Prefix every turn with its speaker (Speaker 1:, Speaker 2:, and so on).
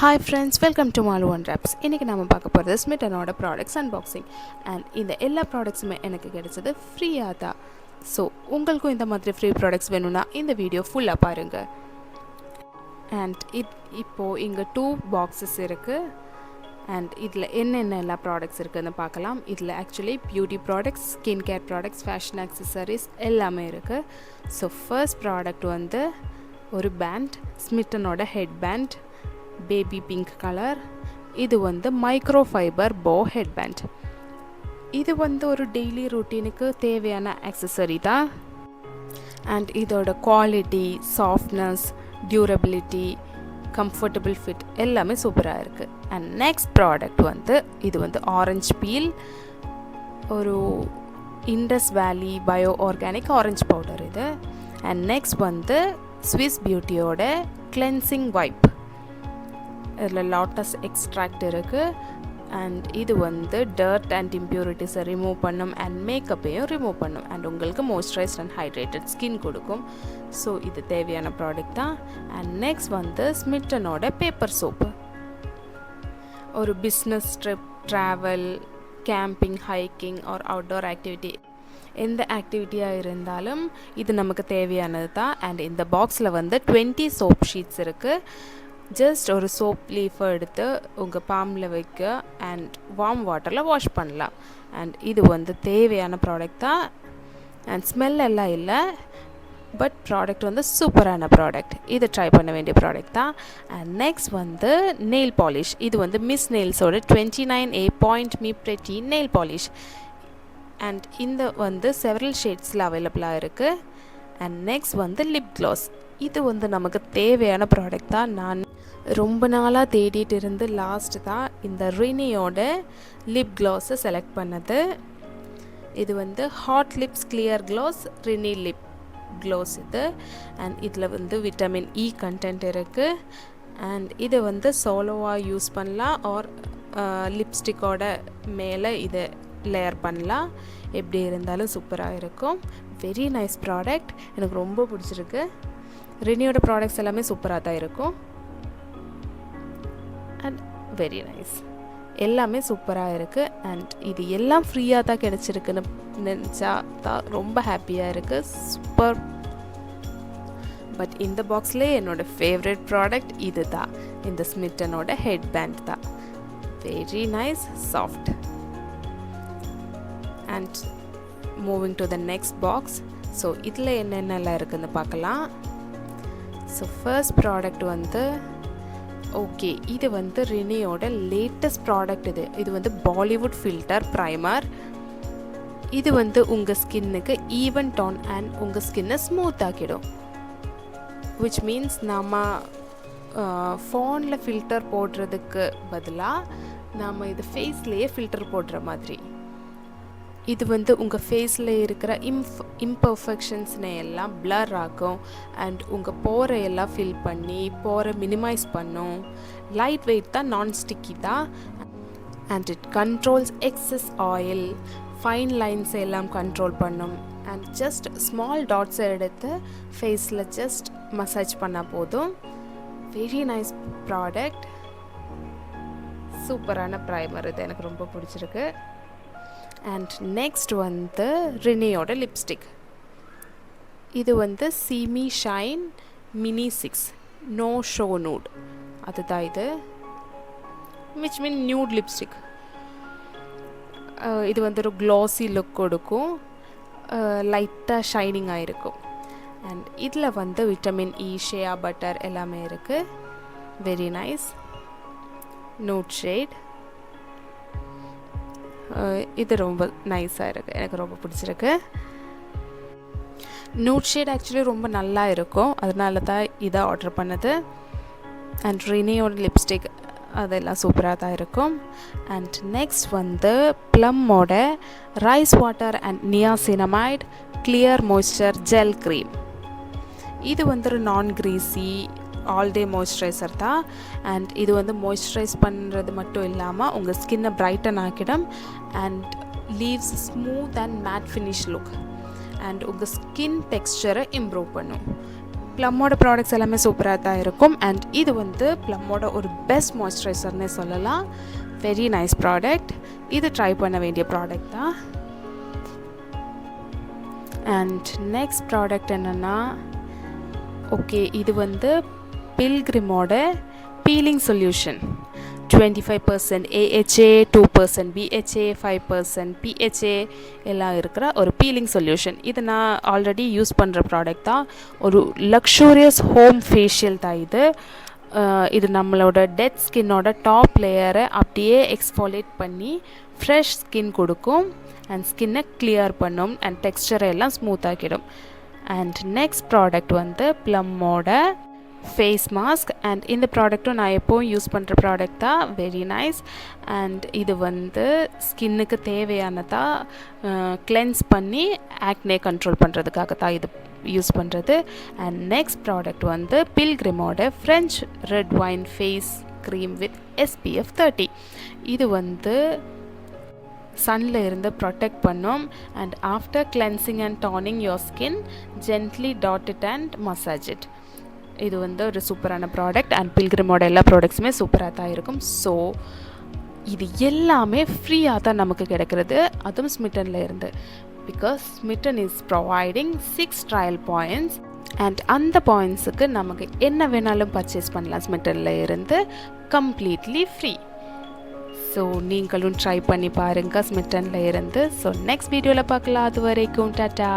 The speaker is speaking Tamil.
Speaker 1: Hi friends, welcome to Malu and Wraps. இன்னைக்கு நாம பார்க்க போறது ஸ்மிட்டனோட ப்ராடக்ட்ஸ் அன்பாக்சிங் அண்ட் இந்த எல்லா ப்ராடக்ட்ஸுமே எனக்கு கிடைச்சது ஃப்ரீயாக தான். ஸோ உங்களுக்கும் இந்த மாதிரி ஃப்ரீ ப்ராடக்ட்ஸ் வேணும்னா இந்த வீடியோ ஃபுல்லாக பாருங்கள். அண்ட் இப்போது இங்கே 2 பாக்ஸஸ் இருக்குது அண்ட் இதில் என்னென்ன எல்லா ப்ராடக்ட்ஸ் இருக்குதுன்னு பார்க்கலாம். இதில் actually beauty products, skin care products, fashion accessories எல்லாமே இருக்குது. ஸோ ஃபர்ஸ்ட் ப்ராடக்ட் வந்து ஒரு பேண்ட், ஸ்மிட்டனோட headband, baby pink colour. இது வந்து microfibre bow headband. இது வந்து ஒரு டெய்லி ரூட்டீனுக்கு தேவையான ஆக்சசரி தான். அண்ட் இதோட quality, softness, durability, comfortable fit எல்லாமே சூப்பராக இருக்குது. அண்ட் நெக்ஸ்ட் ப்ராடக்ட் வந்து இது வந்து ஆரஞ்ச் பீல், ஒரு இண்டஸ் வேலி பயோ ஆர்கானிக் ஆரஞ்ச் பவுடர் இது. அண்ட் நெக்ஸ்ட் வந்து ஸ்விஸ் பியூட்டியோட கிளென்சிங் வைப். இதில் லாட்டஸ் எக்ஸ்ட்ராக்ட் இருக்குது அண்ட் இது வந்து டர்ட் அண்ட் இம்ப்யூரிட்டிஸை ரிமூவ் பண்ணும் அண்ட் மேக்கப்பையும் ரிமூவ் பண்ணும் அண்ட் உங்களுக்கு மாய்ஸ்சரைஸ்ட் அண்ட் ஹைட்ரேட்டட் ஸ்கின் கொடுக்கும். ஸோ இது தேவையான ப்ராடக்ட் தான். அண்ட் நெக்ஸ்ட் வந்து ஸ்மிட்டனோட பேப்பர் சோப்பு. ஒரு business trip, travel, camping, hiking or outdoor activity, எந்த ஆக்டிவிட்டியாக இருந்தாலும் இது நமக்கு தேவையானது தான். அண்ட் இந்த பாக்ஸில் வந்து 20 சோப் ஷீட்ஸ் இருக்குது. ஜஸ்ட் ஒரு சோப் லீஃபை எடுத்து உங்கள் பாமில் வைக்க அண்ட் வார்ம் வாட்டரில் வாஷ் பண்ணலாம். அண்ட் இது வந்து தேவையான ப்ராடக்ட் தான். அண்ட் ஸ்மெல் எல்லாம் இல்லை, பட் ப்ராடக்ட் வந்து சூப்பரான ப்ராடக்ட். இது ட்ரை பண்ண வேண்டிய ப்ராடக்ட் தான். அண்ட் நெக்ஸ்ட் வந்து நெயில் பாலிஷ். இது வந்து மிஸ் நெயில்ஸோட 29A Point Me Pretty nail polish. And இந்த வந்து செவரல் ஷேட்ஸில் அவைலபிளாக இருக்குது. அண்ட் நெக்ஸ்ட் வந்து லிப் க்ளாஸ். இது வந்து நமக்கு தேவையான ப்ராடக்ட் தான். நான் ரொம்ப நாளாக தேடிட்டு இருந்து லாஸ்ட் தான் இந்த ரினியோட லிப் க்ளாஸை செலக்ட் பண்ணது. இது வந்து hot lips clear class ரினி lip gloss இது. அண்ட் இதில் வந்து விட்டமின் இ கண்டென்ட் இருக்குது. அண்ட் இதை வந்து சோலோவாக யூஸ் பண்ணலாம் ஆர் லிப்ஸ்டிக்கோட மேலே இதை லேயர் பண்ணலாம். எப்படி இருந்தாலும் சூப்பராக இருக்கும். வெரி நைஸ் ப்ராடக்ட், எனக்கு ரொம்ப பிடிச்சிருக்கு. ரினியோட ப்ராடக்ட்ஸ் எல்லாமே சூப்பராக தான் இருக்கும் அண்ட் வெரி நைஸ், எல்லாமே சூப்பராக இருக்குது. அண்ட் இது எல்லாம் ஃப்ரீயாக தான் கிடச்சிருக்குன்னு நினச்சா தான் ரொம்ப ஹாப்பியாக இருக்குது. சூப்பர். பட் இந்த பாக்ஸ்லேயே என்னோடய ஃபேவரட் ப்ராடக்ட் இது தான், இந்த ஸ்மிட்டனோட ஹெட் பேண்ட் தான். Very nice, soft. And moving to the next box. So இதில் என்னென்னலாம் இருக்குதுன்னு பார்க்கலாம். ஸோ ஃபர்ஸ்ட் ப்ராடக்ட் வந்து ஓகே, இது வந்து ரினியோட லேட்டஸ்ட் ப்ராடக்ட். இது வந்து பாலிவுட் ஃபில்டர் ப்ரைமர். இது வந்து உங்கள் ஸ்கின்னுக்கு ஈவன் டோன் அண்ட் உங்கள் ஸ்கின்னை ஸ்மூத் ஆக்கிடும். விச் மீன்ஸ் நம்ம ஃபோனில் ஃபில்டர் போடுறதுக்கு பதிலாக நம்ம இது ஃபேஸ்லேயே ஃபில்டர் போடுற மாதிரி. இது வந்து உங்கள் ஃபேஸில் இருக்கிற இம்பர்ஃபெக்ஷன்ஸ்னை எல்லாம் பிளர் ஆகும் அண்ட் உங்கள் போரை எல்லாம் ஃபில் பண்ணி போரை மினிமைஸ் பண்ணும். லைட் வெயிட் தான், நான் ஸ்டிக்கி தான். And it controls excess oil, fine lines எல்லாம் கண்ட்ரோல் பண்ணும். அண்ட் ஜஸ்ட் ஸ்மால் டாட்ஸை எடுத்து ஃபேஸில் ஜஸ்ட் மசாஜ் பண்ணால் போதும். வெரி நைஸ் ப்ராடக்ட், சூப்பரான ப்ரைமர். இது எனக்கு ரொம்ப பிடிச்சிருக்கு. அண்ட் நெக்ஸ்ட் வந்து ரினியோட லிப்ஸ்டிக். இது வந்து see me shine mini 6 no show nude, அதுதான் இது. Which mean nude lipstick. இது வந்து ஒரு க்ளாஸி லுக் கொடுக்கும், லைட்டாக ஷைனிங்காக இருக்கும். அண்ட் இதில் வந்து விட்டமின் இ, ஷேயா பட்டர் எல்லாமே இருக்குது. Very nice nude shade. இது ரொம்ப நைஸாக இருக்குது, எனக்கு ரொம்ப பிடிச்சிருக்கு. நூட் ஷேட் ஆக்சுவலி ரொம்ப நல்லா இருக்கும், அதனால தான் இதை ஆர்டர் பண்ணது. அண்ட் ரினியோட லிப்ஸ்டிக் அதெல்லாம் சூப்பராக தான் இருக்கும். அண்ட் நெக்ஸ்ட் வந்து ப்ளம்மோட rice water and niacinamide clear moisture gel cream. இது வந்து ஒரு non greasy all day moisturiser தான். அண்ட் இது வந்து மாய்ஸ்சரைஸ் பண்ணுறது மட்டும் இல்லாமல் உங்கள் ஸ்கின்னை பிரைட்டன் ஆக்கிடும் and leaves smooth and matte finish look. And உங்கள் ஸ்கின் டெக்ஸ்சரை இம்ப்ரூவ் பண்ணும். ப்ளம்மோட ப்ராடக்ட்ஸ் எல்லாமே சூப்பராக தான் இருக்கும். அண்ட் இது வந்து ப்ளம்மோட ஒரு பெஸ்ட் மாய்ஸ்சரைசர்னே சொல்லலாம். Very nice product. இது ட்ரை பண்ண வேண்டிய ப்ராடக்ட் தான். அண்ட் நெக்ஸ்ட் ப்ராடக்ட் என்னென்னா, ஓகே, இது வந்து பில்கிரிமோட feeling solution. 25% AHA, 2% BHA, 5% PHA எல்லாம் இருக்கிற ஒரு பீலிங் சொல்யூஷன். இது நான் ஆல்ரெடி யூஸ் பண்ணுற ப்ராடக்ட் தான். ஒரு லக்ஸூரியஸ் ஹோம் ஃபேஷியல் தான் இது. இது நம்மளோட டெட் ஸ்கின்னோட டாப் லேயரை அப்படியே எக்ஸ்ஃபாலியேட் பண்ணி ஃப்ரெஷ் ஸ்கின் கொடுக்கும் அண்ட் ஸ்கின்னை கிளியர் பண்ணும் அண்ட் டெக்ஸ்சரை எல்லாம் ஸ்மூத் ஆக்கிடும். அண்ட் நெக்ஸ்ட் ப்ராடக்ட் வந்து ப்ளம்மோட ஃபேஸ் மாஸ்க். அண்ட் இந்த ப்ராடக்ட்டும் நான் எப்போவும் யூஸ் பண்ணுற ப்ராடக்ட் தான். Very nice. அண்ட் இது வந்து ஸ்கின்னுக்கு தேவையானதாக கிளென்ஸ் பண்ணி ஆக்னே கண்ட்ரோல் பண்ணுறதுக்காக தான் இது யூஸ் பண்ணுறது. அண்ட் நெக்ஸ்ட் ப்ராடக்ட் வந்து பில்கிரிமோட French red wine face cream with SPF 30. இது வந்து சன்னில் இருந்து ப்ரொடெக்ட் பண்ணும். And after cleansing and toning your skin gently dot it and massage it. இது வந்து ஒரு சூப்பரான ப்ராடக்ட். அண்ட் பில்கிரிமோட எல்லா ப்ராடக்ட்ஸுமே சூப்பராக தான் இருக்கும். ஸோ இது எல்லாமே ஃப்ரீயாக தான் நமக்கு கிடைக்கிறது, அதுவும் ஸ்மிட்டனில் இருந்து. Because ஸ்மிட்டன் is providing 6 trial points. And அந்த பாயிண்ட்ஸுக்கு நமக்கு என்ன வேணாலும் பர்ச்சேஸ் பண்ணலாம் ஸ்மிட்டனில் இருந்து, கம்ப்ளீட்லி ஃப்ரீ. ஸோ நீங்களும் ட்ரை பண்ணி பாருங்கள் ஸ்மிட்டனில் இருந்து. ஸோ நெக்ஸ்ட் வீடியோவில் பார்க்கலாம். அது வரைக்கும் டாட்டா.